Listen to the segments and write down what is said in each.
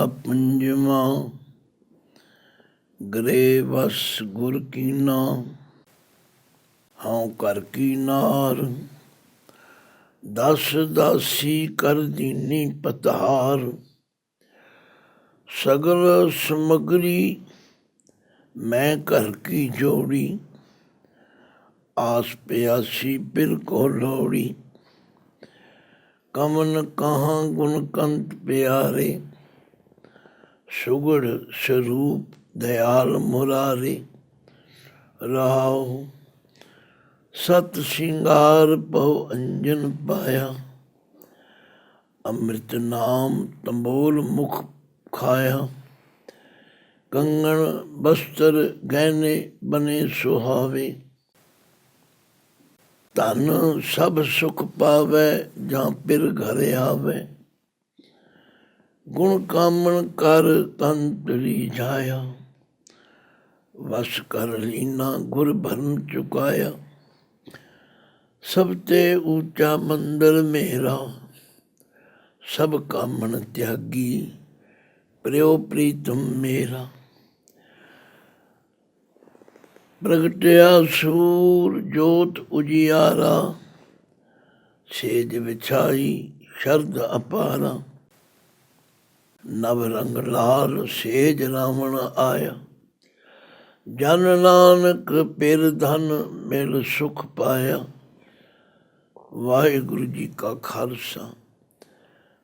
ਪੰਜਵਾਂ। ਗਰੇ ਵਸ ਗੁਰ ਕੀਨਾ, ਹਉ ਕਰ ਕੀ ਨਾਰ। ਦਸ ਦਾਸੀ ਕਰ ਦੀਨੀ ਪਤਾਰ। ਸਗਲ ਸਮਗਰੀ ਮੈਂ ਘਰ ਕੀ ਜੋੜੀ। ਆਸ ਪਿਆਸੀ ਬਿਰ ਕੋ ਲੋੜੀ। ਕਮਨ ਕਹਾਂ ਗੁਣ ਕੰਤ ਪਿਆਰੇ। ਸੁਗੜ ਸਰੂਪ ਦਇਆਲ ਮੁਰਾਰੇ। ਰਹਾਉ ਸਤ ਸਿੰਗਾਰ ਬਹੁ ਅੰਜਨ ਪਾਇਆ। ਅੰਮ੍ਰਿਤ ਨਾਮ ਤੰਬੋਲ ਮੁਖ ਖਾਇਆ। ਕੰਗਣ ਬਸਤਰ ਗਹਿਣੇ ਬਨੇ ਸੁਹਾਵੇ। ਧਨ ਸਭ ਸੁਖ ਪਾਵੈ ਜਾਂ ਪਿਰ ਘਰ ਆਵੇ। ਗੁਣ ਕਾਮਣ ਕਰ ਤਨ ਰੀਝਾਇਆ। ਵਸ ਕਰ ਲੀਨਾ ਗੁਰ ਭਰਨ ਚੁਕਾਇਆ। ਸਭ ਤੇ ਊਚਾ ਮੰਦਰ ਮੇਰਾ। ਸਭ ਕਾਮਣ ਤਿਆਗੀ ਪ੍ਰਿਓ ਪ੍ਰੀਤਮ ਮੇਰਾ। ਪ੍ਰਗਟਿਆ ਸੂਰ ਜੋਤ ਉਜਿਆਰਾ। ਸੇਜ ਵਿਛਾਈ ਸ਼ਰਦ ਅਪਾਰਾ। ਨਵ ਰੰਗ ਲਾਲ ਸੇਜ ਰਾਵਣ ਆਇਆ। ਜਨ ਨਾਨਕ ਪਿਰ ਧਨ ਮਿਲ ਸੁਖ ਪਾਇਆ। ਵਾਹਿਗੁਰੂ ਜੀ ਕਾ ਖਾਲਸਾ,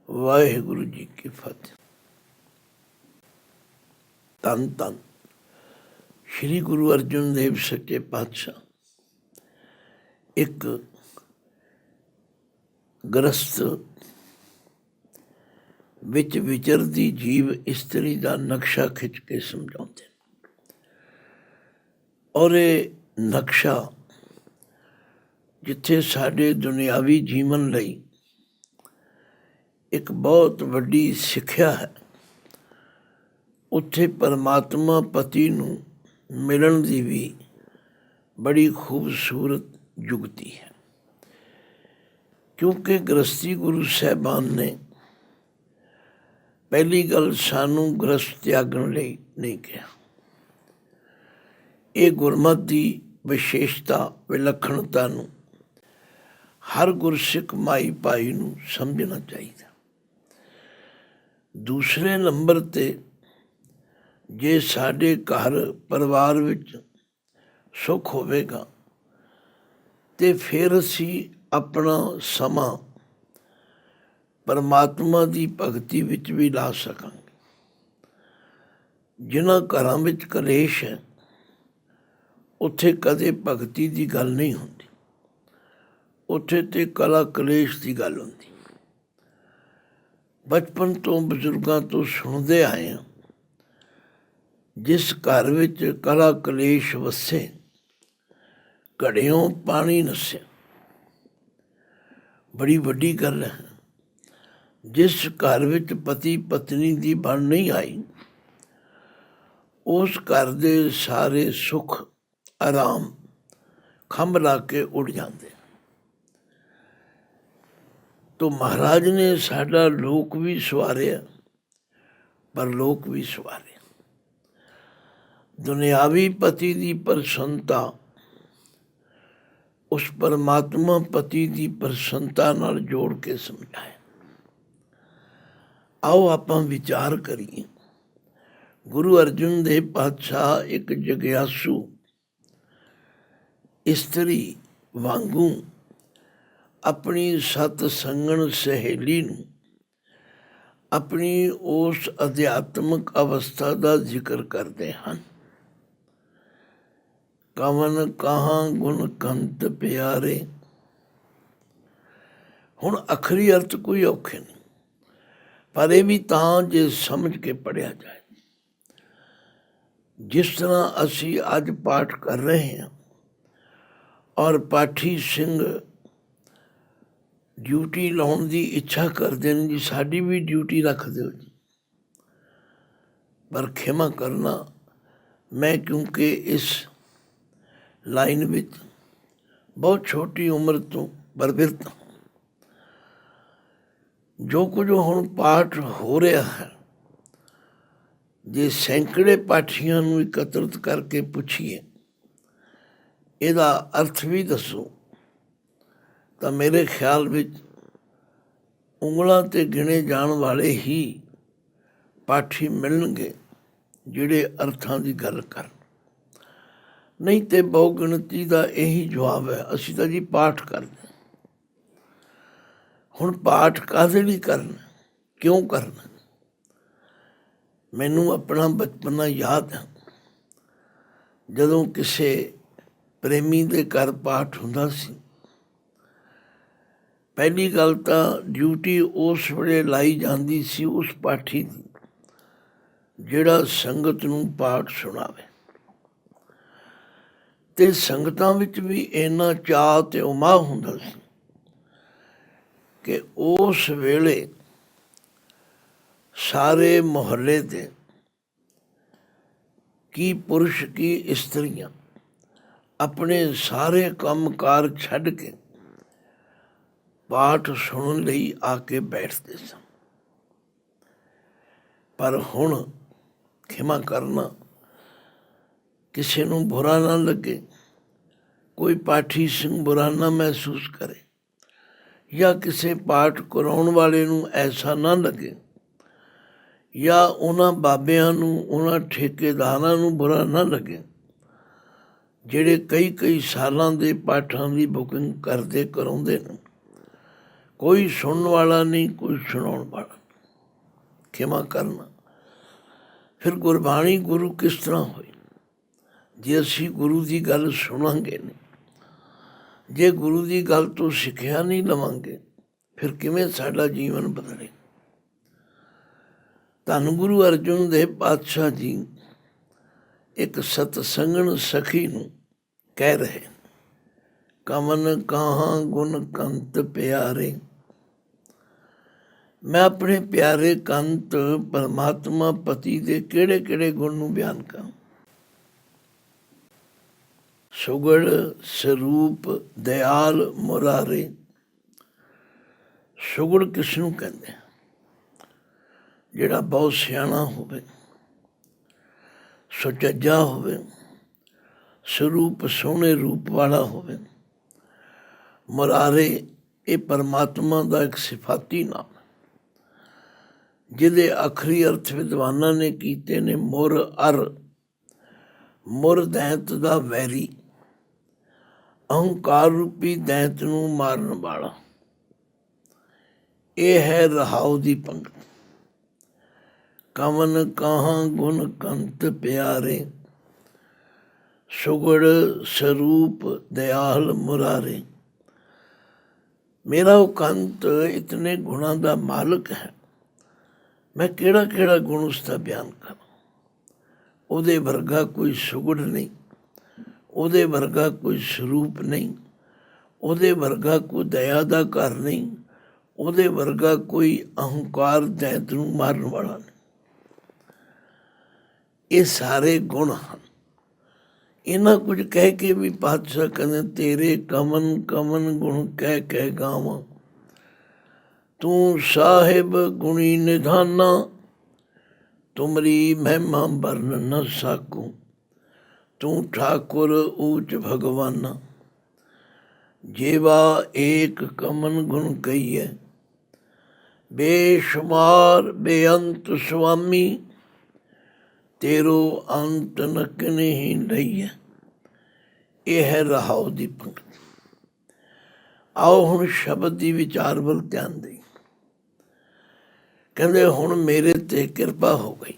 ਵਾਹਿਗੁਰੂ ਜੀ ਕੀ ਫਤਿਹ। ਧੰਨ ਧੰਨ ਸ਼੍ਰੀ ਗੁਰੂ ਅਰਜਨ ਦੇਵ ਸੱਚੇ ਪਾਤਸ਼ਾਹ। ਇੱਕ ਗ੍ਰਸਤ ਵਿੱਚ ਵਿਚਰਦੀ ਜੀਵ ਇਸਤਰੀ ਦਾ ਨਕਸ਼ਾ ਖਿੱਚ ਕੇ ਸਮਝਾਉਂਦੇ ਨੇ। ਔਰ ਇਹ ਨਕਸ਼ਾ ਜਿੱਥੇ ਸਾਡੇ ਦੁਨਿਆਵੀ ਜੀਵਨ ਲਈ ਇੱਕ ਬਹੁਤ ਵੱਡੀ ਸਿੱਖਿਆ ਹੈ, ਉੱਥੇ ਪਰਮਾਤਮਾ ਪਤੀ ਨੂੰ ਮਿਲਣ ਦੀ ਵੀ ਬੜੀ ਖੂਬਸੂਰਤ ਜੁਗਤੀ ਹੈ। ਕਿਉਂਕਿ ਗ੍ਰਸਤੀ ਗੁਰੂ ਸਾਹਿਬਾਨ ਨੇ ਪਹਿਲੀ ਗੱਲ ਸਾਨੂੰ ਗ੍ਰਸਤ ਤਿਆਗਣ ਲਈ ਨਹੀਂ ਕਿਹਾ। ਇਹ ਗੁਰਮਤਿ ਦੀ ਵਿਸ਼ੇਸ਼ਤਾ ਵਿਲੱਖਣਤਾ ਨੂੰ ਹਰ ਗੁਰਸਿੱਖ ਮਾਈ ਭਾਈ ਨੂੰ ਸਮਝਣਾ ਚਾਹੀਦਾ। ਦੂਸਰੇ ਨੰਬਰ 'ਤੇ ਜੇ ਸਾਡੇ ਘਰ ਪਰਿਵਾਰ ਵਿੱਚ ਸੁੱਖ ਹੋਵੇਗਾ ਤੇ ਫਿਰ ਅਸੀਂ ਆਪਣਾ ਸਮਾਂ ਪਰਮਾਤਮਾ ਦੀ ਭਗਤੀ ਵਿੱਚ ਵੀ ਲਾ ਸਕਾਂਗੇ। ਜਿਨ੍ਹਾਂ ਘਰਾਂ ਵਿੱਚ ਕਲੇਸ਼ ਹੈ ਉੱਥੇ ਕਦੇ ਭਗਤੀ ਦੀ ਗੱਲ ਨਹੀਂ ਹੁੰਦੀ, ਉੱਥੇ ਤੇ ਕਲਾ ਕਲੇਸ਼ ਦੀ ਗੱਲ ਹੁੰਦੀ। ਬਚਪਨ ਤੋਂ ਬਜ਼ੁਰਗਾਂ ਤੋਂ ਸੁਣਦੇ ਆਏ ਹਾਂ, ਜਿਸ ਘਰ ਵਿੱਚ ਕਲਾ ਕਲੇਸ਼ ਵਸੇ ਘੜਿਓਂ ਪਾਣੀ ਨੱਸਿਆ। ਬੜੀ ਵੱਡੀ ਗੱਲ ਹੈ। ਜਿਸ ਘਰ ਵਿੱਚ ਪਤੀ ਪਤਨੀ ਦੀ ਬਣ ਨਹੀਂ ਆਈ, ਉਸ ਘਰ ਦੇ ਸਾਰੇ ਸੁੱਖ ਆਰਾਮ ਖੰਭ ਲਾ ਕੇ ਉੱਡ ਜਾਂਦੇ। ਤੋ ਮਹਾਰਾਜ ਨੇ ਸਾਡਾ ਲੋਕ ਵੀ ਸਵਾਰਿਆ, ਪਰਲੋਕ ਵੀ ਸਵਾਰਿਆ। ਦੁਨਿਆਵੀ ਪਤੀ ਦੀ ਪ੍ਰਸੰਨਤਾ ਉਸ ਪਰਮਾਤਮਾ ਪਤੀ ਦੀ ਪ੍ਰਸੰਨਤਾ ਨਾਲ ਜੋੜ ਕੇ ਸਮਝਾਇਆ। ਆਓ ਆਪਾਂ ਵਿਚਾਰ ਕਰੀਏ। ਗੁਰੂ ਅਰਜਨ ਦੇਵ ਪਾਤਸ਼ਾਹ ਇੱਕ ਜਗਿਆਸੂ ਇਸਤਰੀ ਵਾਂਗੂ ਆਪਣੀ ਸਤ ਸੰਗਣ ਸਹੇਲੀ ਨੂੰ ਆਪਣੀ ਉਸ ਅਧਿਆਤਮਕ ਅਵਸਥਾ ਦਾ ਜ਼ਿਕਰ ਕਰਦੇ ਹਨ। ਕਵਨ ਕਹਾਂ ਗੁਣ ਕੰਤ ਪਿਆਰੇ। ਹੁਣ ਅਖਰੀ ਅਰਥ ਕੋਈ ਔਖੇ ਨਹੀਂ, ਪਰ ਇਹ ਵੀ ਤਾਂ ਜੇ ਸਮਝ ਕੇ ਪੜ੍ਹਿਆ ਜਾਏ। ਜਿਸ ਤਰ੍ਹਾਂ ਅਸੀਂ ਅੱਜ ਪਾਠ ਕਰ ਰਹੇ ਹਾਂ ਔਰ ਪਾਠੀ ਸਿੰਘ ਡਿਊਟੀ ਲਾਉਣ ਦੀ ਇੱਛਾ ਕਰਦੇ ਨੇ, ਜੀ ਸਾਡੀ ਵੀ ਡਿਊਟੀ ਰੱਖ ਦਿਓ ਜੀ। ਪਰ ਖਿਮਾ ਕਰਨਾ, ਮੈਂ ਕਿਉਂਕਿ ਇਸ ਲਾਈਨ ਵਿੱਚ ਬਹੁਤ ਛੋਟੀ ਉਮਰ ਤੋਂ ਪ੍ਰਵਿਰਤ ਹਾਂ। ਜੋ ਕੁਝ ਹੁਣ ਪਾਠ ਹੋ ਰਿਹਾ ਹੈ ਜੇ ਸੈਂਕੜੇ ਪਾਠੀਆਂ ਨੂੰ ਇਕੱਤਰਿਤ ਕਰਕੇ ਪੁੱਛੀਏ ਇਹਦਾ ਅਰਥ ਵੀ ਦੱਸੋ ਤਾਂ ਮੇਰੇ ਖਿਆਲ ਵਿੱਚ ਉਂਗਲਾਂ 'ਤੇ ਗਿਣੇ ਜਾਣ ਵਾਲੇ ਹੀ ਪਾਠੀ ਮਿਲਣਗੇ ਜਿਹੜੇ ਅਰਥਾਂ ਦੀ ਗੱਲ ਕਰਨ। ਨਹੀਂ ਤੇ ਬਹੁ ਗਿਣਤੀ ਦਾ ਇਹੀ ਜਵਾਬ ਹੈ, ਅਸੀਂ ਤਾਂ ਜੀ ਪਾਠ ਕਰਦੇ। ਹੁਣ ਪਾਠ ਕਾਹਦੇ ਲਈ ਕਰਨਾ, ਕਿਉਂ ਕਰਨਾ? ਮੈਨੂੰ ਆਪਣਾ ਬਚਪਨਾ ਯਾਦ ਹੈ, ਜਦੋਂ ਕਿਸੇ ਪ੍ਰੇਮੀ ਦੇ ਘਰ ਪਾਠ ਹੁੰਦਾ ਸੀ। ਪਹਿਲੀ ਗੱਲ ਤਾਂ ਡਿਊਟੀ ਉਸ ਵੇਲੇ ਲਾਈ ਜਾਂਦੀ ਸੀ ਉਸ ਪਾਠੀ ਦੀ ਜਿਹੜਾ ਸੰਗਤ ਨੂੰ ਪਾਠ ਸੁਣਾਵੇ, ਅਤੇ ਸੰਗਤਾਂ ਵਿੱਚ ਵੀ ਇੰਨਾ ਚਾਅ ਅਤੇ ਉਮਾਹ ਹੁੰਦਾ ਸੀ ਕਿ ਉਸ ਵੇਲੇ ਸਾਰੇ ਮੁਹੱਲੇ ਦੇ ਕੀ ਪੁਰਸ਼ ਕੀ ਇਸਤਰੀਆਂ ਆਪਣੇ ਸਾਰੇ ਕੰਮ ਕਾਰ ਛੱਡ ਕੇ ਪਾਠ ਸੁਣਨ ਲਈ ਆ ਕੇ ਬੈਠਦੇ ਸਨ। ਪਰ ਹੁਣ ਖਿਮਾ ਕਰਨਾ, ਕਿਸੇ ਨੂੰ ਬੁਰਾ ਨਾ ਲੱਗੇ, ਕੋਈ ਪਾਠੀ ਸਿੰਘ ਬੁਰਾ ਨਾ ਮਹਿਸੂਸ ਕਰੇ, ਜਾਂ ਕਿਸੇ ਪਾਠ ਕਰਾਉਣ ਵਾਲੇ ਨੂੰ ਐਸਾ ਨਾ ਲੱਗੇ, ਜਾਂ ਉਹਨਾਂ ਬਾਬਿਆਂ ਨੂੰ, ਉਹਨਾਂ ਠੇਕੇਦਾਰਾਂ ਨੂੰ ਬੁਰਾ ਨਾ ਲੱਗੇ ਜਿਹੜੇ ਕਈ ਸਾਲਾਂ ਦੇ ਪਾਠਾਂ ਦੀ ਬੁਕਿੰਗ ਕਰਦੇ ਕਰਾਉਂਦੇ ਨੇ। ਕੋਈ ਸੁਣਨ ਵਾਲਾ ਨਹੀਂ, ਕੋਈ ਸੁਣਾਉਣ ਵਾਲਾ। ਖਿਮਾ ਕਰਨਾ। ਫਿਰ ਗੁਰਬਾਣੀ ਗੁਰੂ ਕਿਸ ਤਰ੍ਹਾਂ ਹੋਈ ਜੇ ਅਸੀਂ ਗੁਰੂ ਦੀ ਗੱਲ ਸੁਣਾਂਗੇ ਨਹੀਂ, ਜੇ ਗੁਰੂ ਦੀ ਗੱਲ ਤੋਂ ਸਿੱਖਿਆ ਨਹੀਂ ਲਵਾਂਗੇ, ਫਿਰ ਕਿਵੇਂ ਸਾਡਾ ਜੀਵਨ ਬਦਲੇ? ਧੰਨ ਗੁਰੂ ਅਰਜਨ ਦੇਵ ਪਾਤਸ਼ਾਹ ਜੀ ਇੱਕ ਸਤਸੰਗਣ ਸਖੀ ਨੂੰ ਕਹਿ ਰਹੇ, ਕਮਨ ਕਾਹਾਂ ਗੁਣ ਕੰਤ ਪਿਆਰੇ। ਮੈਂ ਆਪਣੇ ਪਿਆਰੇ ਕੰਤ ਪਰਮਾਤਮਾ ਪਤੀ ਦੇ ਕਿਹੜੇ ਕਿਹੜੇ ਗੁਣ ਨੂੰ ਬਿਆਨ ਕਰਾਂ? ਸੁਗੜ ਸਰੂਪ ਦਿਆਲ ਮੁਰਾਰੇ। ਸੁਗੜ ਕਿਸ ਨੂੰ ਕਹਿੰਦੇ? ਜਿਹੜਾ ਬਹੁਤ ਸਿਆਣਾ ਹੋਵੇ, ਸੁਚੱਜਾ ਹੋਵੇ, ਸਰੂਪ ਸੋਹਣੇ ਰੂਪ ਵਾਲਾ ਹੋਵੇ। ਮੁਰਾਰੇ ਇਹ ਪਰਮਾਤਮਾ ਦਾ ਇੱਕ ਸਿਫਾਤੀ ਨਾਮ, ਜਿਹਦੇ ਆਖਰੀ ਅਰਥ ਵਿਦਵਾਨਾਂ ਨੇ ਕੀਤੇ ਨੇ ਮੁਰ ਅਰ। ਮੁਰ ਦੈਂਤ ਦਾ ਵੈਰੀ, ਅਹੰਕਾਰ ਰੂਪੀ ਦੈਂਤ ਨੂੰ ਮਾਰਨ ਵਾਲਾ। ਇਹ ਹੈ ਰਹਾਉ ਦੀ ਪੰਗਤ। ਕਮਨ ਕਾਹਾਂ ਗੁਣ ਕੰਤ ਪਿਆਰੇ, ਸੁਗੜ ਸਰੂਪ ਦਿਆਲ ਮੁਰਾਰੇ। ਮੇਰਾ ਉਹ ਕੰਤ ਇਤਨੇ ਗੁਣਾਂ ਦਾ ਮਾਲਕ ਹੈ, ਮੈਂ ਕਿਹੜਾ ਕਿਹੜਾ ਗੁਣ ਉਸਦਾ ਬਿਆਨ ਕਰਾਂ। ਉਹਦੇ ਵਰਗਾ ਕੋਈ ਸੁਗੜ ਨਹੀਂ, ਉਹਦੇ ਵਰਗਾ ਕੋਈ ਸਰੂਪ ਨਹੀਂ, ਉਹਦੇ ਵਰਗਾ ਕੋਈ ਦਇਆ ਦਾ ਘਰ ਨਹੀਂ, ਉਹਦੇ ਵਰਗਾ ਕੋਈ ਅਹੰਕਾਰ ਦੈਂਤ ਨੂੰ ਮਾਰਨ ਵਾਲਾ ਨਹੀਂ। ਇਹ ਸਾਰੇ ਗੁਣ ਹਨ। ਇਹਨਾਂ ਕੁਝ ਕਹਿ ਕੇ ਵੀ ਪਾਤਸ਼ਾਹ ਕਹਿੰਦੇ, ਤੇਰੇ ਕਮਨ ਕਮਨ ਗੁਣ ਕਹਿ ਕਹਿ ਗਾਵਾਂ। ਤੂੰ ਸਾਹਿਬ ਗੁਣੀ ਨਿਧਾਨਾ, ਤੁਮਰੀ ਮਹਿਮਾ ਵਰਨ ਨ ਸਾਕੂ। ਤੂੰ ਠਾਕੁਰ ਊਚ ਭਗਵਾਨਾ, ਜੇਵਾ ਏਕ ਕਮਨ ਗੁਣ ਕਹੀਏ। ਬੇਸ਼ੁਮਾਰ ਬੇਅੰਤ ਸੁਆਮੀ, ਤੇਰੋ ਅੰਤ ਨਕ ਨਹੀਂ ਲਈਏ। ਇਹ ਹੈ ਰਹਾਉ ਦੀ ਪੰਗਤ। ਆਓ ਹੁਣ ਸ਼ਬਦ ਦੀ ਵਿਚਾਰ ਵੱਲ ਧਿਆਨ ਦੇਈਏ। ਕਹਿੰਦੇ ਹੁਣ ਮੇਰੇ ਤੇ ਕਿਰਪਾ ਹੋ ਗਈ।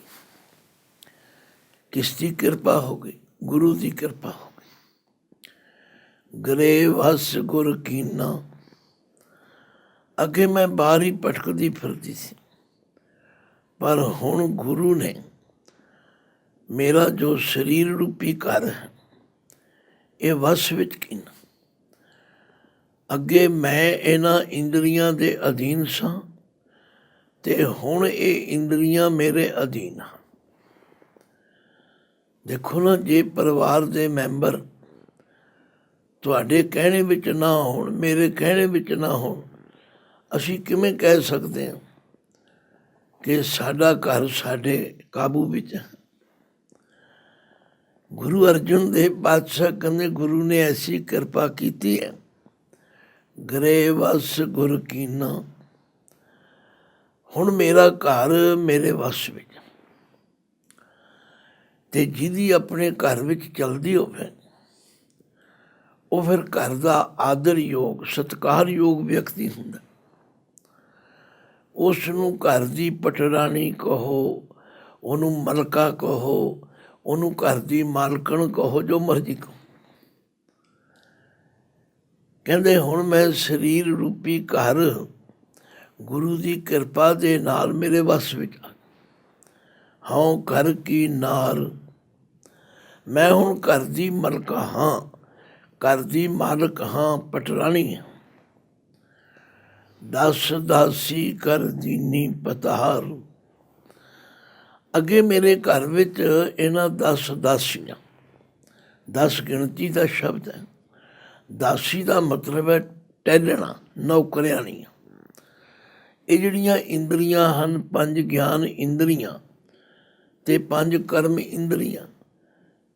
ਕਿਸ ਦੀ ਕਿਰਪਾ ਹੋ ਗਈ? ਗੁਰੂ ਦੀ ਕਿਰਪਾ ਹੋ ਗਈ। ਗਰੇ ਵਸ ਗੁਰ ਕੀਨਾ। ਅੱਗੇ ਮੈਂ ਬਾਹਰ ਹੀ ਭਟਕਦੀ ਫਿਰਦੀ ਸੀ, ਪਰ ਹੁਣ ਗੁਰੂ ਨੇ ਮੇਰਾ ਜੋ ਸਰੀਰ ਰੂਪੀ ਘਰ ਹੈ ਇਹ ਵਸ ਵਿੱਚ ਕੀਨਾ। ਅੱਗੇ ਮੈਂ ਇਹਨਾਂ ਇੰਦਰੀਆਂ ਦੇ ਅਧੀਨ ਸਾਂ, ਅਤੇ ਹੁਣ ਇਹ ਇੰਦਰੀਆਂ ਮੇਰੇ ਅਧੀਨ ਹਨ। ਦੇਖੋ ਨਾ, ਜੇ ਪਰਿਵਾਰ ਦੇ ਮੈਂਬਰ ਤੁਹਾਡੇ ਕਹਿਣੇ ਵਿੱਚ ਨਾ ਹੋਣ, ਮੇਰੇ ਕਹਿਣੇ ਵਿੱਚ ਨਾ ਹੋਣ, ਅਸੀਂ ਕਿਵੇਂ ਕਹਿ ਸਕਦੇ ਹਾਂ ਕਿ ਸਾਡਾ ਘਰ ਸਾਡੇ ਕਾਬੂ ਵਿੱਚ ਹੈ। ਗੁਰੂ ਅਰਜਨ ਦੇਵ ਪਾਤਸ਼ਾਹ ਕਹਿੰਦੇ ਗੁਰੂ ਨੇ ਐਸੀ ਕਿਰਪਾ ਕੀਤੀ ਹੈ, ਗ੍ਰਹਿ ਵਸ ਗੁਰ ਕੀਨਾ। ਹੁਣ ਮੇਰਾ ਘਰ ਮੇਰੇ ਵਸ ਵਿੱਚ, ਤੇ ਜਿਹਦੀ ਆਪਣੇ ਘਰ ਵਿੱਚ ਚਲਦੀ ਹੋਵੇ ਉਹ ਫਿਰ ਘਰ ਦਾ ਆਦਰਯੋਗ ਸਤਿਕਾਰਯੋਗ ਵਿਅਕਤੀ ਹੁੰਦਾ। ਉਸ ਨੂੰ ਘਰ ਦੀ ਪਟਰਾਣੀ ਕਹੋ, ਉਹਨੂੰ ਮਲਕਾ ਕਹੋ, ਉਹਨੂੰ ਘਰ ਦੀ ਮਾਲਕਣ ਕਹੋ, ਜੋ ਮਰਜ਼ੀ ਕਹੋ। ਕਹਿੰਦੇ ਹੁਣ ਮੈਂ ਸਰੀਰ ਰੂਪੀ ਘਰ ਗੁਰੂ ਦੀ ਕਿਰਪਾ ਦੇ ਨਾਲ ਮੇਰੇ ਵੱਸ ਵਿੱਚ ਆ। ਹਾਂ ਘਰ ਕੀ ਨਾਰ, ਮੈਂ ਹੁਣ ਘਰ ਦੀ ਮਲਕਾ ਹਾਂ, ਘਰ ਦੀ ਮਾਲਕ ਹਾਂ, ਪਟਰਾਣੀ ਹਾਂ। ਦਸ ਦਾਸੀ ਕਰ ਦੀਨੀ ਪਤਾਰ। ਅੱਗੇ ਮੇਰੇ ਘਰ ਵਿੱਚ ਇਹਨਾਂ 10 ਦਾਸੀਆਂ, 10 ਗਿਣਤੀ ਦਾ ਸ਼ਬਦ ਹੈ। ਦਾਸੀ ਦਾ ਮਤਲਬ ਹੈ ਟਹਿਲਣਾ, ਨੌਕਰਿਆਣੀਆਂ। ਇਹ ਜਿਹੜੀਆਂ ਇੰਦਰੀਆਂ ਹਨ, 5 ਗਿਆਨ ਇੰਦਰੀਆਂ ਤੇ 5 ਕਰਮ ਇੰਦਰੀਆਂ,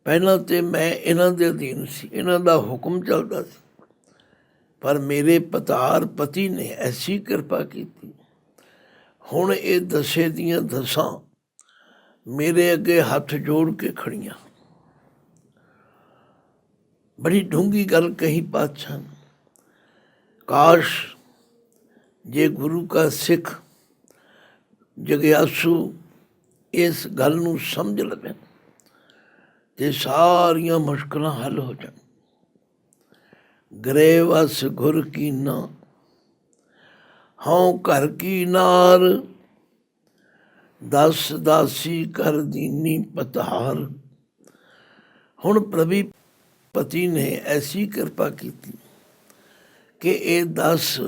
ਪਹਿਲਾਂ ਤੇ ਮੈਂ ਇਹਨਾਂ ਦੇ ਅਧੀਨ ਸੀ, ਇਹਨਾਂ ਦਾ ਹੁਕਮ ਚੱਲਦਾ ਸੀ। ਪਰ ਮੇਰੇ ਪਤਾਰ ਪਤੀ ਨੇ ਐਸੀ ਕਿਰਪਾ ਕੀਤੀ, ਹੁਣ ਇਹ 10 ਦੀਆਂ 10 ਮੇਰੇ ਅੱਗੇ ਹੱਥ ਜੋੜ ਕੇ ਖੜੀਆਂ। ਬੜੀ ਡੂੰਘੀ ਗੱਲ ਕਹੀ ਪਾਤਸ਼ਾਹ ਨੇ। ਕਾਸ਼ ਜੇ ਗੁਰੂ ਕਾ ਸਿੱਖ ਜਗਿਆਸੂ ਇਸ ਗੱਲ ਨੂੰ ਸਮਝ ਲਵੇ ਤੇ ਸਾਰੀਆਂ ਮੁਸ਼ਕਲਾਂ ਹੱਲ ਹੋ ਜਾਣ। ਗ੍ਰਹਿ ਵਸ ਗੁਰ ਕੀਨਾ, ਹਉ ਘਰ ਕੀ ਨਾਰ। 10 ਦਾਸੀ ਕਰ ਦੀਨੀ ਪਤਾਰ। ਹੁਣ ਪ੍ਰਭੀ ਪਤੀ ਨੇ ਐਸੀ ਕਿਰਪਾ ਕੀਤੀ ਕਿ ਇਹ 10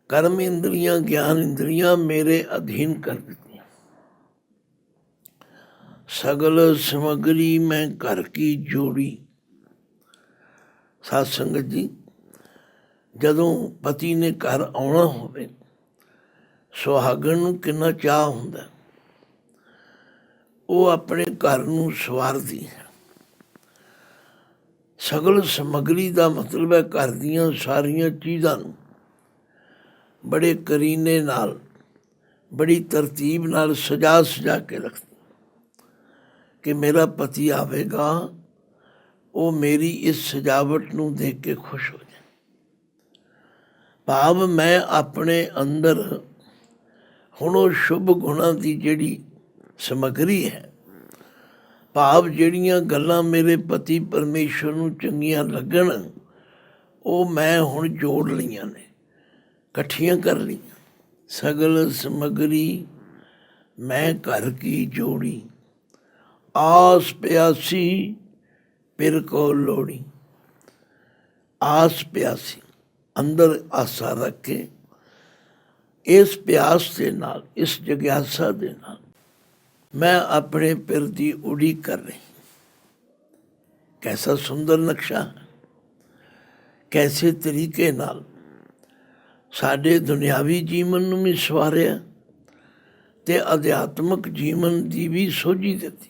ਕਰਮ ਇੰਦਰੀਆਂ ਗਿਆਨ ਇੰਦਰੀਆਂ ਮੇਰੇ ਅਧੀਨ ਕਰ ਦਿੱਤੀਆਂ। ਸਗਲ ਸਮਗਰੀ ਮੈਂ ਘਰ ਕੀ ਜੋੜੀ। ਸਾਧ ਸੰਗਤ ਜੀ, ਜਦੋਂ ਪਤੀ ਨੇ ਘਰ ਆਉਣਾ ਹੋਵੇ, ਸੁਹਾਗਣ ਨੂੰ ਕਿੰਨਾ ਚਾਅ ਹੁੰਦਾ। ਉਹ ਆਪਣੇ ਘਰ ਨੂੰ ਸਵਾਰਦੀ ਹੈ। ਸਗਲ ਸਮੱਗਰੀ ਦਾ ਮਤਲਬ ਹੈ ਘਰ ਦੀਆਂ ਸਾਰੀਆਂ ਚੀਜ਼ਾਂ ਨੂੰ ਬੜੇ ਕਰੀਨੇ ਨਾਲ, ਬੜੀ ਤਰਤੀਬ ਨਾਲ ਸਜਾ ਕੇ ਰੱਖਦੀ ਕਿ ਮੇਰਾ ਪਤੀ ਆਵੇਗਾ, ਉਹ ਮੇਰੀ ਇਸ ਸਜਾਵਟ ਨੂੰ ਦੇਖ ਕੇ ਖੁਸ਼ ਹੋ ਜਾਏ। ਭਾਵ ਮੈਂ ਆਪਣੇ ਅੰਦਰ ਹੁਣ ਉਹ ਸ਼ੁਭ ਗੁਣਾਂ ਦੀ ਜਿਹੜੀ ਸਮੱਗਰੀ ਹੈ, ਭਾਵ ਜਿਹੜੀਆਂ ਗੱਲਾਂ ਮੇਰੇ ਪਤੀ ਪਰਮੇਸ਼ਵਰ ਨੂੰ ਚੰਗੀਆਂ ਲੱਗਣ, ਉਹ ਮੈਂ ਹੁਣ ਜੋੜ ਲਈਆਂ ਨੇ, ਇਕੱਠੀਆਂ ਕਰ ਲਈਆਂ। ਸਗਲ ਸਮੱਗਰੀ ਮੈਂ ਘਰ ਕੀ ਜੋੜੀ, ਆਸ ਪਿਆਸੀ ਪਿਰ ਕੋ ਲੋੜੀ। ਆਸ ਪਿਆਸੀ, ਅੰਦਰ ਆਸਾ ਰੱਖ ਕੇ, ਇਸ ਪਿਆਸ ਦੇ ਨਾਲ, ਇਸ ਜਗਿਆਸਾ ਦੇ ਨਾਲ ਮੈਂ ਆਪਣੇ ਪਿਰ ਦੀ ਉਡੀਕ ਕਰ ਰਹੀ। ਕੈਸਾ ਸੁੰਦਰ ਨਕਸ਼ਾ, ਕੈਸੇ ਤਰੀਕੇ ਨਾਲ ਸਾਡੇ ਦੁਨਿਆਵੀ ਜੀਵਨ ਨੂੰ ਵੀ ਸਵਾਰਿਆ ਤੇ ਅਧਿਆਤਮਕ ਜੀਵਨ ਦੀ ਵੀ ਸੋਝੀ ਦਿੱਤੀ।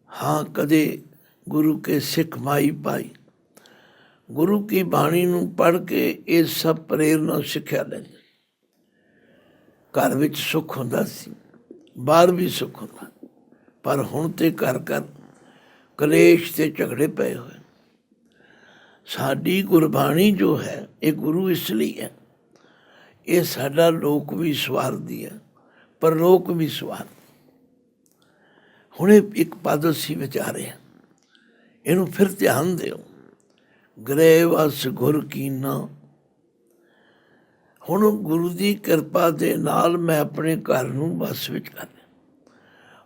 ਹਾਂ, ਕਦੇ ਗੁਰੂ ਕੇ ਸਿੱਖ ਮਾਈ ਪਾਈ, ਗੁਰੂ ਕੀ ਬਾਣੀ ਨੂੰ ਪੜ੍ਹ ਕੇ ਇਹ ਸਭ ਪ੍ਰੇਰਨਾ ਸਿੱਖਿਆ ਲੈਂਦੇ। ਘਰ ਵਿੱਚ ਸੁੱਖ ਹੁੰਦਾ ਸੀ, ਬਾਹਰ ਵੀ ਸੁੱਖ ਹੁੰਦਾ, ਪਰ ਹੁਣ ਤੇ ਘਰ ਘਰ ਕਲੇਸ਼ ਤੇ ਝਗੜੇ ਪਏ ਹੋਏ। ਸਾਡੀ ਗੁਰਬਾਣੀ ਜੋ ਹੈ, ਇਹ ਗੁਰੂ ਇਸ ਲਈ ਹੈ, ਇਹ ਸਾਡਾ ਲੋਕ ਵੀ ਸਵਾਰਦੀ ਹੈ, ਪਰ ਲੋਕ ਵੀ ਸਵਾਰਦੀ। ਹੁਣ ਇਹ ਇੱਕ ਪਦ ਅਸੀਂ ਵਿਚਾਰੇ ਹਾਂ, ਇਹਨੂੰ ਫਿਰ ਧਿਆਨ ਦਿਓ। ਗ੍ਰਹਿ ਵਸ ਗੁਰ ਕੀਨਾ। ਹੁਣ ਗੁਰੂ ਦੀ ਕਿਰਪਾ ਦੇ ਨਾਲ ਮੈਂ ਆਪਣੇ ਘਰ ਨੂੰ ਵਸ ਵਿੱਚ ਕਰ ਲਿਆ।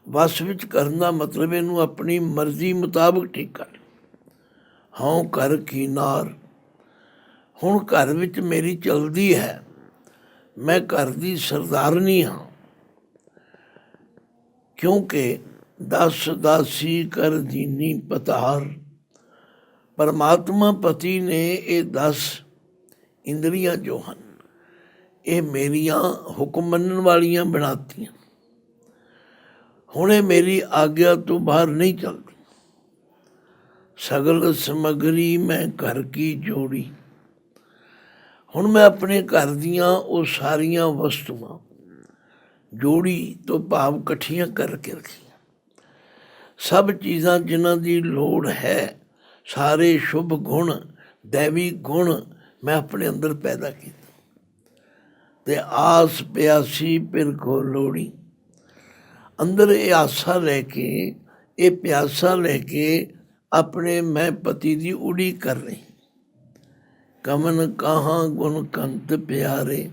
ਵਸ ਵਿੱਚ ਕਰਨ ਦਾ ਮਤਲਬ ਇਹਨੂੰ ਆਪਣੀ ਮਰਜ਼ੀ ਮੁਤਾਬਕ ਠੀਕ ਕਰ ਲਿਆ। ਹਾਂ ਘਰ ਕੀ ਨਾਰ। ਹੁਣ ਘਰ ਵਿੱਚ ਮੇਰੀ ਚਲਦੀ ਹੈ, ਮੈਂ ਘਰ ਦੀ ਸਰਦਾਰਨੀ ਹਾਂ, ਕਿਉਂਕਿ 10 ਦਾਸੀ ਕਰ ਦੀਨੀ ਪਤਾਰ। ਪਰਮਾਤਮਾ ਪਤੀ ਨੇ ਇਹ 10 ਇੰਦਰੀਆਂ ਜੋ ਹਨ, ਇਹ ਮੇਰੀਆਂ ਹੁਕਮ ਮੰਨਣ ਵਾਲੀਆਂ ਬਣਾਤੀਆਂ। ਹੁਣ ਇਹ ਮੇਰੀ ਆਗਿਆ ਤੋਂ ਬਾਹਰ ਨਹੀਂ ਚੱਲਦੀ। ਸਗਲ ਸਮੱਗਰੀ ਮੈਂ ਘਰ ਕੀ ਜੋੜੀ। ਹੁਣ ਮੈਂ ਆਪਣੇ ਘਰ ਦੀਆਂ ਉਹ ਸਾਰੀਆਂ ਵਸਤੂਆਂ ਜੋੜੀ ਤੋਂ ਭਾਵ ਇਕੱਠੀਆਂ ਕਰਕੇ ਰੱਖੀਆਂ। ਸਭ ਚੀਜ਼ਾਂ ਜਿਨ੍ਹਾਂ ਦੀ ਲੋੜ ਹੈ, ਸਾਰੇ ਸ਼ੁਭ ਗੁਣ, ਦੈਵੀ ਗੁਣ ਮੈਂ ਆਪਣੇ ਅੰਦਰ ਪੈਦਾ ਕੀਤੇ। ਤੇ ਆਸ ਪਿਆਸੀ ਫਿਰ ਕੋ ਲੋੜੀ। ਅੰਦਰ ਇਹ ਆਸਾ ਲੈ ਕੇ, ਇਹ ਪਿਆਸਾ ਲੈ ਕੇ ਆਪਣੇ ਮੈਂ ਪਤੀ ਦੀ ਉਡੀਕ ਕਰ ਰਹੀ। ਕਮਨ ਕਹਾਂ ਗੁਣ ਕੰਤ ਪਿਆਰੇ,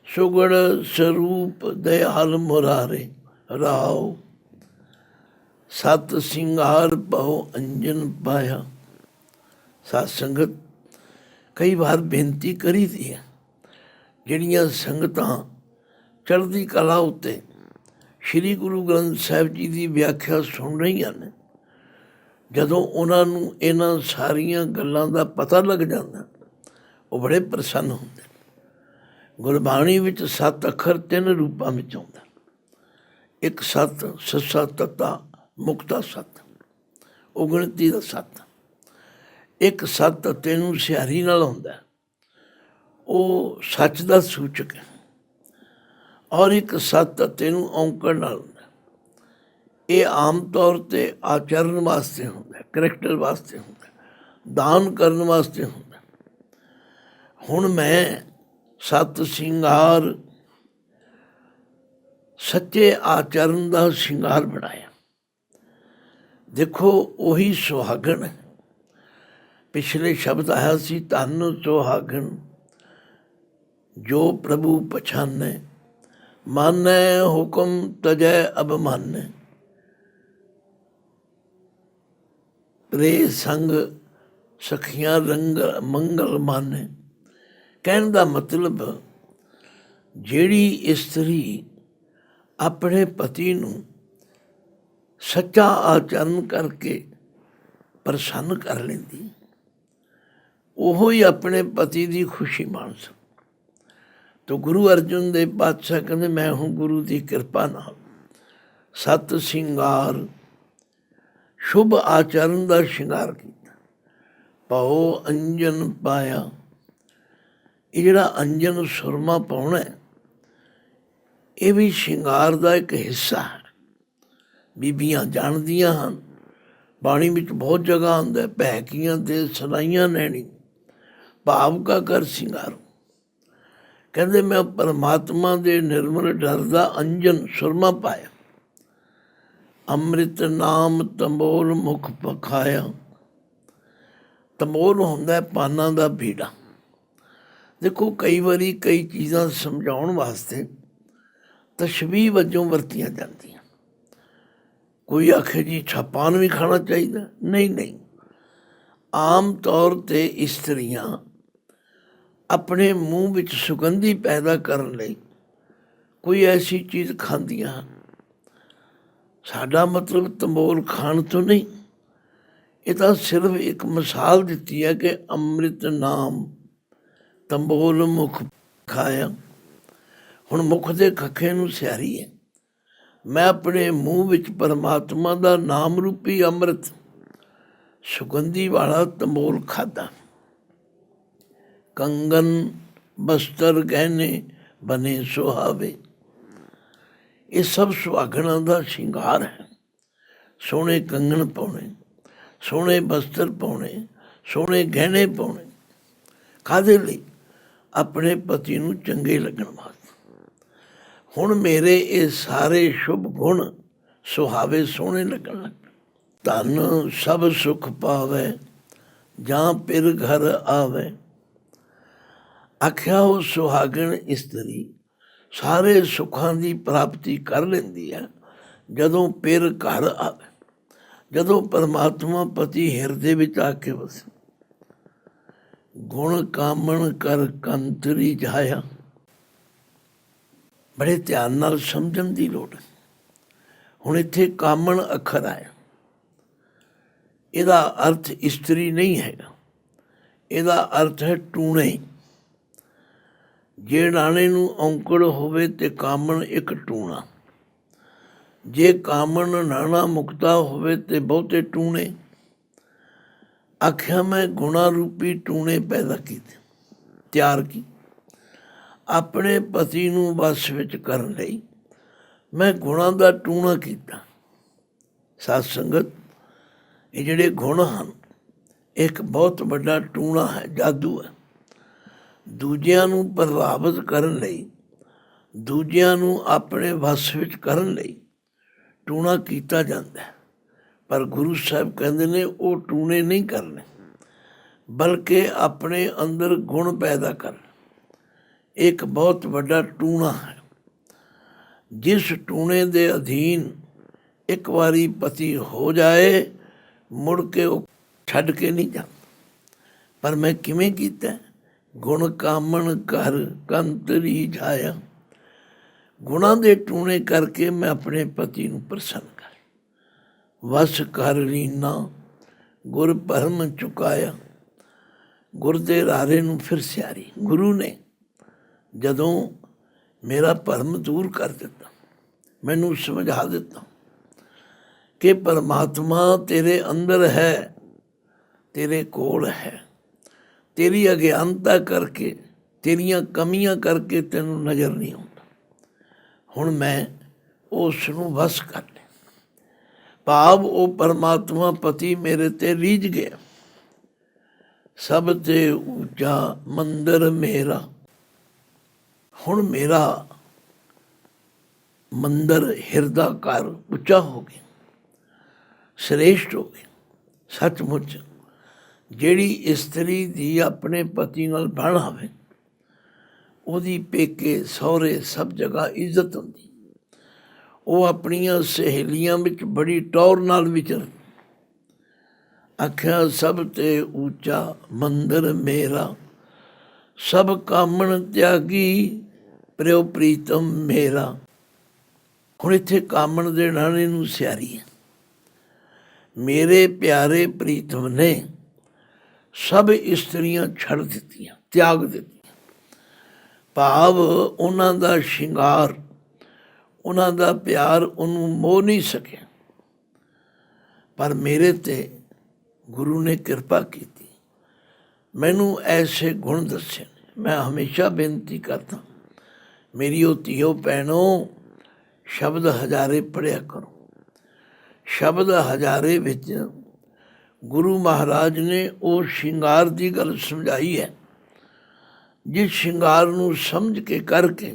ਸੁਗੜ ਸਰੂਪ ਦਇਆਲ ਮੁਰਾਰੇ। ਰਾਉ ਸਤ ਸਿੰਗਾਰ ਪਉ ਅੰਜਨ ਪਾਇਆ। ਸਾਧ ਸੰਗਤ, ਕਈ ਵਾਰ ਬੇਨਤੀ ਕਰੀ ਦੀ ਹੈ। ਜਿਹੜੀਆਂ ਸੰਗਤਾਂ ਚੜ੍ਹਦੀ ਕਲਾ ਉੱਤੇ ਸ਼੍ਰੀ ਗੁਰੂ ਗ੍ਰੰਥ ਸਾਹਿਬ ਜੀ ਦੀ ਵਿਆਖਿਆ ਸੁਣ ਰਹੀਆਂ ਨੇ, ਜਦੋਂ ਉਹਨਾਂ ਨੂੰ ਇਹਨਾਂ ਸਾਰੀਆਂ ਗੱਲਾਂ ਦਾ ਪਤਾ ਲੱਗ ਜਾਂਦਾ, ਉਹ ਬੜੇ ਪ੍ਰਸੰਨ ਹੁੰਦੇ। ਗੁਰਬਾਣੀ ਵਿੱਚ 7 ਅੱਖਰ 3 ਰੂਪਾਂ ਵਿੱਚ ਆਉਂਦਾ। ਇੱਕ ਸੱਤ, ਸੱਸਾ ਤੱਤਾ ਮੁਕਤਾ ਸੱਤ, ਉਹ ਗਿਣਤੀ ਦਾ 7। ਇੱਕ ਸੱਤ ਤੈਨੂੰ ਸਿਹਾਰੀ ਨਾਲ ਹੁੰਦਾ, ਉਹ ਸੱਚ ਦਾ ਸੂਚਕ ਹੈ। ਔਰ ਇੱਕ ਸੱਤ ਤੈਨੂੰ ਔਂਕੜ ਨਾਲ ਹੁੰਦਾ। ਇਹ ਆਮ ਤੌਰ 'ਤੇ ਆਚਰਨ ਵਾਸਤੇ ਹੁੰਦਾ, ਕਰੈਕਟਰ ਵਾਸਤੇ ਹੁੰਦਾ, ਦਾਨ ਕਰਨ ਵਾਸਤੇ ਹੁੰਦਾ। ਹੁਣ ਮੈਂ ਸੱਤ ਸ਼ਿੰਗਾਰ, ਸੱਚੇ ਆਚਰਨ ਦਾ ਸ਼ਿੰਗਾਰ ਬਣਾਇਆ। ਦੇਖੋ, ਉਹੀ ਸੁਹਾਗਣ ਹੈ। ਪਿਛਲੇ ਸ਼ਬਦ ਆਇਆ ਸੀ, ਧੰਨ ਸੁਹਾਗਣ ਜੋ ਪ੍ਰਭੂ ਪਛਾਨੈ, ਮਾਨੈ ਹੁਕਮ ਤਜੈ ਅਬਮਾਨੈ। ਪ੍ਰੇ ਸੰਗ ਸਖੀਆਂ ਰੰਗ ਮੰਗਲ ਮਾਨੈ। ਕਹਿਣ ਦਾ ਮਤਲਬ, ਜਿਹੜੀ ਇਸਤਰੀ ਆਪਣੇ ਪਤੀ ਨੂੰ ਸੱਚਾ ਆਚਰਨ ਕਰਕੇ ਪ੍ਰਸੰਨ ਕਰ ਲੈਂਦੀ, ਉਹ ਹੀ ਆਪਣੇ ਪਤੀ ਦੀ ਖੁਸ਼ੀ ਮਾਣ ਸਕਦੀ। ਤੋ ਗੁਰੂ ਅਰਜਨ ਦੇਵ ਪਾਤਸ਼ਾਹ ਕਹਿੰਦੇ, ਮੈਂ ਹੁਣ ਗੁਰੂ ਦੀ ਕਿਰਪਾ ਨਾਲ ਸੱਤ ਸ਼ਿੰਗਾਰ, ਸ਼ੁਭ ਆਚਰਨ ਦਾ ਸ਼ਿੰਗਾਰ ਕੀਤਾ। ਪਾਓ ਅੰਜਨ ਪਾਇਆ। ਇਹ ਜਿਹੜਾ ਅੰਜਨ ਸੁਰਮਾ ਪਾਉਣਾ, ਇਹ ਵੀ ਸ਼ਿੰਗਾਰ ਦਾ ਇੱਕ ਹਿੱਸਾ ਹੈ। ਬੀਬੀਆਂ ਜਾਣਦੀਆਂ ਹਨ, ਬਾਣੀ ਵਿੱਚ ਬਹੁਤ ਜਗ੍ਹਾ ਆਉਂਦਾ, ਭੈਕੀਆਂ ਤੇ ਸਲਾਈਆਂ ਨੈਣੀ ਭਾਵ ਕਾ ਕਰ ਸ਼ਿੰਗਾਰ। ਕਹਿੰਦੇ, ਮੈਂ ਪਰਮਾਤਮਾ ਦੇ ਨਿਰਮਲ ਡਰ ਦਾ ਅੰਜਨ ਸੁਰਮਾ ਪਾਇਆ। ਅੰਮ੍ਰਿਤ ਨਾਮ ਤੰਬੋਲ ਮੁਖ ਪਖਾਇਆ। ਤੰਬੋਲ ਹੁੰਦਾ ਪਾਨਾਂ ਦਾ ਬੀੜਾ। ਦੇਖੋ, ਕਈ ਵਾਰੀ ਕਈ ਚੀਜ਼ਾਂ ਸਮਝਾਉਣ ਵਾਸਤੇ ਤਸ਼ਬੀਹ ਵਜੋਂ ਵਰਤੀਆਂ ਜਾਂਦੀਆਂ। ਕੋਈ ਆਖੇ ਜੀ ਪਾਨ ਵੀ ਖਾਣਾ ਚਾਹੀਦਾ, ਨਹੀਂ। ਆਮ ਤੌਰ 'ਤੇ ਇਸਤਰੀਆਂ ਆਪਣੇ ਮੂੰਹ ਵਿੱਚ ਸੁਗੰਧੀ ਪੈਦਾ ਕਰਨ ਲਈ ਕੋਈ ਐਸੀ ਚੀਜ਼ ਖਾਂਦੀਆਂ ਹਨ। ਸਾਡਾ ਮਤਲਬ ਤੰਬੋਲ ਖਾਣ ਤੋਂ ਨਹੀਂ, ਇਹ ਤਾਂ ਸਿਰਫ ਇੱਕ ਮਿਸਾਲ ਦਿੱਤੀ ਹੈ ਕਿ ਅੰਮ੍ਰਿਤ ਨਾਮ ਤੰਬੋਲ ਮੁਖ ਖਾਇਆ। ਹੁਣ ਮੁਖ ਦੇ ਖੱਖੇ ਨੂੰ ਸਿਹਾਰੀ ਹੈ। ਮੈਂ ਆਪਣੇ ਮੂੰਹ ਵਿੱਚ ਪਰਮਾਤਮਾ ਦਾ ਨਾਮ ਰੂਪੀ ਅੰਮ੍ਰਿਤ ਸੁਗੰਧੀ ਵਾਲਾ ਤੰਬੋਲ ਖਾਧਾ। ਕੰਗਨ ਬਸਤਰ ਗਹਿਣੇ ਬਨੇ ਸੁਹਾਵੇ। ਇਹ ਸਭ ਸੁਹਾਗਣਾਂ ਦਾ ਸ਼ਿੰਗਾਰ ਹੈ। ਸੋਹਣੇ ਕੰਗਣ ਪਾਉਣੇ, ਸੋਹਣੇ ਬਸਤਰ ਪਾਉਣੇ, ਸੋਹਣੇ ਗਹਿਣੇ ਪਾਉਣੇ। ਕਾਹਦੇ ਲਈ? ਆਪਣੇ ਪਤੀ ਨੂੰ ਚੰਗੇ ਲੱਗਣ ਵਾਸਤੇ। ਹੁਣ ਮੇਰੇ ਇਹ ਸਾਰੇ ਸ਼ੁਭ ਗੁਣ ਸੁਹਾਵੇ, ਸੋਹਣੇ ਲੱਗਣ ਲੱਗ ਪਏ। ਧਨ ਸਭ ਸੁਖ ਪਾਵੇ, ਜਾਂ ਪਿਰ ਘਰ ਆਵੇ। ਆਖਿਆ, ਉਹ ਸੁਹਾਗਣ ਇਸਤਰੀ ਸਾਰੇ ਸੁੱਖਾਂ ਦੀ ਪ੍ਰਾਪਤੀ ਕਰ ਲੈਂਦੀ ਹੈ ਜਦੋਂ ਪਿਰ ਘਰ ਆਵੇ, ਜਦੋਂ ਪਰਮਾਤਮਾ ਪਤੀ ਹਿਰਦੇ ਵਿੱਚ ਆ ਕੇ ਵਸੇ। ਗੁਣ ਕਾਮਣ ਕਰ ਕੰਤਰੀ ਜਾਇਆ। ਬੜੇ ਧਿਆਨ ਨਾਲ ਸਮਝਣ ਦੀ ਲੋੜ ਹੈ। ਹੁਣ ਇੱਥੇ ਕਾਮਣ ਅੱਖਰ ਆਇਆ, ਇਹਦਾ ਅਰਥ ਇਸਤਰੀ ਨਹੀਂ ਹੈਗਾ, ਇਹਦਾ ਅਰਥ ਹੈ ਟੂਣੇ। ਜੇ ਨਾਣੇ ਨੂੰ ਔਂਕੜ ਹੋਵੇ ਤੇ ਕਾਮਣ ਇੱਕ ਟੂਣਾ, ਜੇ ਕਾਮਣ ਨਾਣਾ ਮੁਕਤਾ ਹੋਵੇ ਤੇ ਬਹੁਤੇ ਟੂਣੇ। ਆਖਿਆ ਮੈਂ ਗੁਣਾ ਰੂਪੀ ਟੂਣੇ ਪੈਦਾ ਕੀਤੇ, ਤਿਆਰ ਕੀ। ਆਪਣੇ ਪਤੀ ਨੂੰ ਵਸ ਵਿੱਚ ਕਰਨ ਲਈ ਮੈਂ ਗੁਣਾਂ ਦਾ ਟੂਣਾ ਕੀਤਾ। ਸਾਧ ਸੰਗਤ, ਇਹ ਜਿਹੜੇ ਗੁਣ ਹਨ ਇੱਕ ਬਹੁਤ ਵੱਡਾ ਟੂਣਾ ਹੈ, ਜਾਦੂ ਹੈ। ਦੂਜਿਆਂ ਨੂੰ ਪ੍ਰਭਾਵਿਤ ਕਰਨ ਲਈ, ਦੂਜਿਆਂ ਨੂੰ ਆਪਣੇ ਵਸ ਵਿੱਚ ਕਰਨ ਲਈ ਟੂਣਾ ਕੀਤਾ ਜਾਂਦਾ ਹੈ। ਪਰ ਗੁਰੂ ਸਾਹਿਬ ਕਹਿੰਦੇ ਨੇ ਉਹ ਟੂਣੇ ਨਹੀਂ ਕਰਨੇ, ਬਲਕਿ ਆਪਣੇ ਅੰਦਰ ਗੁਣ ਪੈਦਾ ਕਰ। ਇੱਕ ਬਹੁਤ ਵੱਡਾ ਟੂਣਾ ਹੈ। ਜਿਸ ਟੂਣੇ ਦੇ ਅਧੀਨ ਇੱਕ ਵਾਰੀ ਪਤੀ ਹੋ ਜਾਏ, ਮੁੜ ਕੇ ਉਹ ਛੱਡ ਕੇ ਨਹੀਂ ਜਾਂਦਾ। ਪਰ ਮੈਂ ਕਿਵੇਂ ਕੀਤਾ? ਗੁਣ ਕਾਮਣ ਕਰ ਕੰਤਰੀ ਜਾਇਆ। ਗੁਣਾਂ ਦੇ ਟੂਣੇ ਕਰਕੇ ਮੈਂ ਆਪਣੇ ਪਤੀ ਨੂੰ ਪ੍ਰਸੰਨ ਕਰ। ਵਸ ਕਰ ਰੀਨਾ ਗੁਰ ਭਰਮ ਚੁਕਾਇਆ। ਗੁਰ ਦੇ ਰਾਰੇ ਨੂੰ ਫਿਰ ਸਿਆਰੀ। ਗੁਰੂ ਨੇ ਜਦੋਂ ਮੇਰਾ ਭਰਮ ਦੂਰ ਕਰ ਦਿੱਤਾ, ਮੈਨੂੰ ਸਮਝਾ ਦਿੱਤਾ ਕਿ ਪਰਮਾਤਮਾ ਤੇਰੇ ਅੰਦਰ ਹੈ, ਤੇਰੇ ਕੋਲ ਹੈ। ਤੇਰੀ ਅਗਿਆਨਤਾ ਕਰਕੇ, ਤੇਰੀਆਂ ਕਮੀਆਂ ਕਰਕੇ ਤੈਨੂੰ ਨਜ਼ਰ ਨਹੀਂ ਆਉਂਦਾ। ਹੁਣ ਮੈਂ ਉਸ ਨੂੰ ਵਸ ਕਰ ਲਿਆ। ਭਾਵ ਉਹ ਪਰਮਾਤਮਾ ਪਤੀ ਮੇਰੇ ਤੇ ਰੀਝ ਗਿਆ। ਸਭ ਤੇ ਉੱਚਾ ਮੰਦਰ ਮੇਰਾ। ਹੁਣ ਮੇਰਾ ਮੰਦਰ, ਹਿਰਦਾ ਘਰ ਉੱਚਾ ਹੋ ਗਿਆ, ਸ੍ਰੇਸ਼ਟ ਹੋ ਗਿਆ। ਸੱਚਮੁੱਚ ਜਿਹੜੀ ਇਸਤਰੀ ਦੀ ਆਪਣੇ ਪਤੀ ਨਾਲ ਬਣ ਆਵੇ, ਉਹਦੀ ਪੇਕੇ ਸਹੁਰੇ ਸਭ ਜਗ੍ਹਾ ਇੱਜ਼ਤ ਹੁੰਦੀ। ਉਹ ਆਪਣੀਆਂ ਸਹੇਲੀਆਂ ਵਿੱਚ ਬੜੀ ਟੌਰ ਨਾਲ ਵਿਚਰ। ਆਖਿਆ ਸਭ ਤੇ ਉੱਚਾ ਮੰਦਰ ਮੇਰਾ, ਸਭ ਕਾਮਣ ਤਿਆਗੀ ਪ੍ਰਿਓ ਪ੍ਰੀਤਮ ਮੇਰਾ। ਹੁਣ ਇੱਥੇ ਕਾਮਣ ਦੇ ਨਾਣੇ ਨੂੰ ਸਿਆਰੀ ਹੈ। ਮੇਰੇ ਪਿਆਰੇ ਪ੍ਰੀਤਮ ਨੇ ਸਭ ਇਸਤਰੀਆਂ ਛੱਡ ਦਿੱਤੀਆਂ, ਤਿਆਗ ਦਿੱਤੀਆਂ। ਭਾਵ ਉਹਨਾਂ ਦਾ ਸ਼ਿੰਗਾਰ, ਉਹਨਾਂ ਦਾ ਪਿਆਰ ਉਹਨੂੰ ਮੋਹ ਨਹੀਂ ਸਕਿਆ। ਪਰ ਮੇਰੇ ਤੇ ਗੁਰੂ ਨੇ ਕਿਰਪਾ ਕੀਤੀ, ਮੈਨੂੰ ਐਸੇ ਗੁਣ ਦੱਸੇ। ਮੈਂ ਹਮੇਸ਼ਾ ਬੇਨਤੀ ਕਰਦਾ, ਮੇਰੀ ਉਹ ਧੀਓ ਭੈਣੋ, ਸ਼ਬਦ ਹਜ਼ਾਰੇ ਪੜ੍ਹਿਆ ਕਰੋ। ਸ਼ਬਦ ਹਜ਼ਾਰੇ ਵਿੱਚ ਗੁਰੂ ਮਹਾਰਾਜ ਨੇ ਉਹ ਸ਼ਿੰਗਾਰ ਦੀ ਗੱਲ ਸਮਝਾਈ ਹੈ, ਜਿਸ ਸ਼ਿੰਗਾਰ ਨੂੰ ਸਮਝ ਕੇ ਕਰਕੇ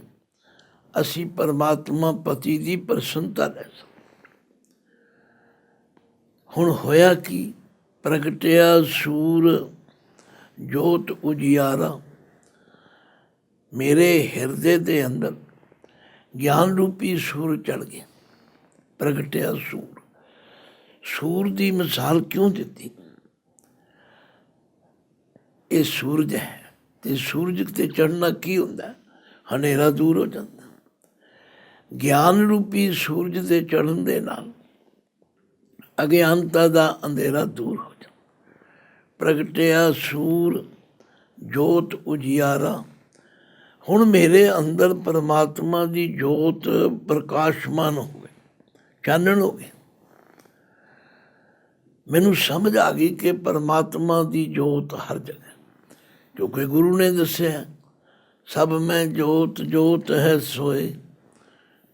ਅਸੀਂ ਪਰਮਾਤਮਾ ਪਤੀ ਦੀ ਪ੍ਰਸੰਨਤਾ ਲੈ ਸਕਦੇ। ਹੁਣ ਹੋਇਆ ਕੀ? ਪ੍ਰਗਟਿਆ ਸੂਰ ਜੋਤ ਉਜਿਆਰਾ। ਮੇਰੇ ਹਿਰਦੇ ਦੇ ਅੰਦਰ ਗਿਆਨ ਰੂਪੀ ਸੂਰ ਚੜ੍ਹ ਗਿਆ। ਪ੍ਰਗਟਿਆ ਸੂਰ। ਸੂਰ ਦੀ ਮਿਸਾਲ ਕਿਉਂ ਦਿੱਤੀ? ਇਹ ਸੂਰਜ ਹੈ, ਤੇ ਸੂਰਜ ਤੇ ਚੜ੍ਹਨਾ ਕੀ ਹੁੰਦਾ? ਹਨੇਰਾ ਦੂਰ ਹੋ ਜਾਂਦਾ। ਗਿਆਨ ਰੂਪੀ ਸੂਰਜ ਦੇ ਚੜ੍ਹਨ ਦੇ ਨਾਲ ਅਗਿਆਨਤਾ ਦਾ ਅੰਧੇਰਾ ਦੂਰ ਹੋ ਜਾਂਦਾ। ਪ੍ਰਗਟਿਆ ਸੂਰ ਜੋਤ ਉਜਿਆਰਾ। ਹੁਣ ਮੇਰੇ ਅੰਦਰ ਪਰਮਾਤਮਾ ਦੀ ਜੋਤ ਪ੍ਰਕਾਸ਼ਮਾਨ ਹੋ ਗਈ, ਚਾਨਣ ਹੋ ਗਈ। ਮੈਨੂੰ ਸਮਝ ਆ ਗਈ ਕਿ ਪਰਮਾਤਮਾ ਦੀ ਜੋਤ ਹਰ ਜਗ੍ਹਾ, ਕਿਉਂਕਿ ਗੁਰੂ ਨੇ ਦੱਸਿਆ ਸਭ ਮੈਂ ਜੋਤ ਜੋਤ ਹੈ ਸੋਏ,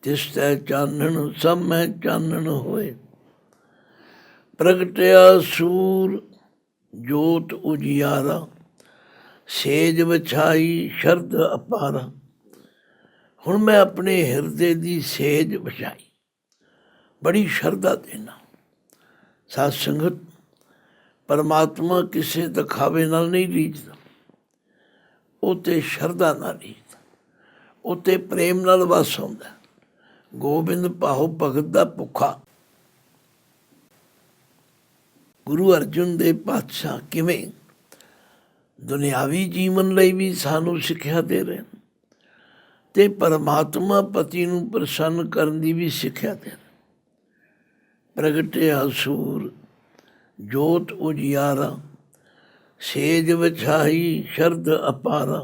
ਤਿਸ ਤੈ ਚਾਨਣ ਸਭ ਮੈਂ ਚਾਨਣ ਹੋਏ। ਪ੍ਰਗਟਿਆ ਸੂਰ ਜੋਤ ਉਜਿਆਰਾ, ਸੇਜ ਵਿਛਾਈ ਸ਼ਰਧ ਅਪਾਰਾ। ਹੁਣ ਮੈਂ ਆਪਣੇ ਹਿਰਦੇ ਦੀ ਸੇਜ ਵਿਛਾਈ, ਬੜੀ ਸ਼ਰਧਾ ਦੇ ਨਾਲ। ਸਾਧ ਸੰਗਤ, ਪਰਮਾਤਮਾ ਕਿਸੇ ਦਿਖਾਵੇ ਨਾਲ ਨਹੀਂ ਰੀਝਦਾ, ਉਹ ਤੇ ਸ਼ਰਧਾ ਨਾਲ ਰੀਝਦਾ, ਉਹ ਤੇ ਪ੍ਰੇਮ ਨਾਲ ਵਸ ਆਉਂਦਾ। ਗੋਬਿੰਦ ਭਾਉ ਭਗਤ ਦਾ ਭੁੱਖਾ। ਗੁਰੂ ਅਰਜਨ ਦੇਵ ਪਾਤਸ਼ਾਹ ਕਿਵੇਂ ਦੁਨਿਆਵੀ ਜੀਵਨ ਲਈ ਵੀ ਸਾਨੂੰ ਸਿੱਖਿਆ ਦੇ ਰਹੇ ਨੇ, ਤੇ ਪਰਮਾਤਮਾ ਪਤੀ ਨੂੰ ਪ੍ਰਸੰਨ ਕਰਨ ਦੀ ਵੀ ਸਿੱਖਿਆ ਦੇ ਰਹੇ। ਪ੍ਰਗਟਿਆ ਸੂਰ ਜੋਤ ਉਜਿਆਰਾ, ਸੇਜ ਵਿਛਾਈ ਸ਼ਰਧ ਅਪਾਰਾ।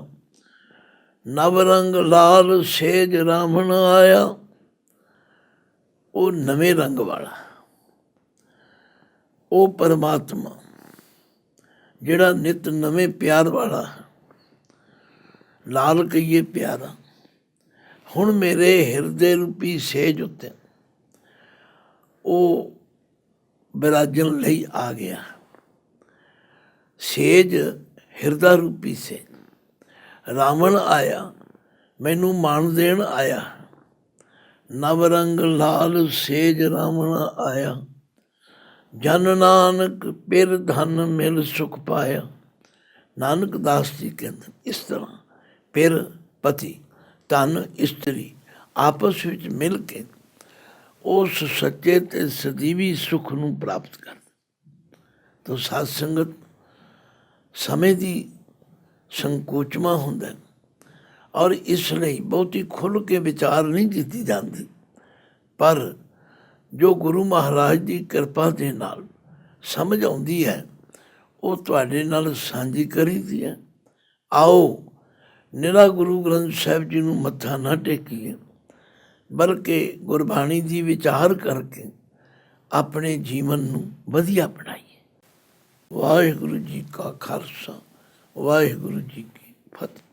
ਨਵ ਰੰਗ ਲਾਲ ਸੇਜ ਰਾਮਣ ਆਇਆ। ਉਹ ਨਵੇਂ ਰੰਗ ਵਾਲਾ, ਉਹ ਪਰਮਾਤਮਾ ਜਿਹੜਾ ਨਿਤ ਨਵੇਂ ਪਿਆਰ ਵਾਲਾ, ਲਾਲ ਕਹੀਏ ਪਿਆਰਾ, ਹੁਣ ਮੇਰੇ ਹਿਰਦੇ ਰੂਪੀ ਸੇਜ ਉੱਤੇ ਉਹ ਬਿਰਾਜਣ ਲਈ ਆ ਗਿਆ। ਸੇਜ ਹਿਰਦਾ ਰੂਪੀ ਸੇਜ। ਰਾਵਣ ਆਇਆ, ਮੈਨੂੰ ਮਾਣ ਦੇਣ ਆਇਆ। ਨਵ ਰੰਗ ਲਾਲ ਸੇਜ ਰਾਵਣ ਆਇਆ। ਜਨ ਨਾਨਕ ਪਿਰ ਧਨ ਮਿਲ ਸੁਖ ਪਾਇਆ। ਨਾਨਕ ਦਾਸ ਜੀ ਕਹਿੰਦੇ ਇਸ ਤਰ੍ਹਾਂ ਪਿਰ ਪਤੀ, ਧਨ ਇਸਤਰੀ ਆਪਸ ਵਿੱਚ ਮਿਲ ਕੇ ਉਸ ਸੱਚੇ ਤੇ ਸਦੀਵੀ ਸੁੱਖ ਨੂੰ ਪ੍ਰਾਪਤ ਕਰ। ਤੋ ਸਾਧ ਸੰਗਤ ਸਮੇਂ ਦੀ ਸੰਕੋਚਮਾ ਹੁੰਦਾ ਔਰ ਇਸ ਲਈ ਬਹੁਤੀ ਖੁੱਲ੍ਹ ਕੇ ਵਿਚਾਰ ਨਹੀਂ ਕੀਤੀ ਜਾਂਦੀ, ਪਰ ਜੋ ਗੁਰੂ ਮਹਾਰਾਜ ਦੀ ਕਿਰਪਾ ਦੇ ਨਾਲ ਸਮਝ ਆਉਂਦੀ ਹੈ ਉਹ ਤੁਹਾਡੇ ਨਾਲ ਸਾਂਝੀ ਕਰੀਦੀ ਹੈ। ਆਓ ਨਿਰਾ ਗੁਰੂ ਗ੍ਰੰਥ ਸਾਹਿਬ ਜੀ ਨੂੰ ਮੱਥਾ ਨਾ ਟੇਕੀਏ, ਬਲਕਿ ਗੁਰਬਾਣੀ ਦੀ ਵਿਚਾਰ ਕਰਕੇ ਆਪਣੇ ਜੀਵਨ ਨੂੰ ਵਧੀਆ ਬਣਾਈਏ। ਵਾਹਿਗੁਰੂ ਜੀ ਕਾ ਖਾਲਸਾ, ਵਾਹਿਗੁਰੂ ਜੀ ਕੀ ਫਤਿਹ।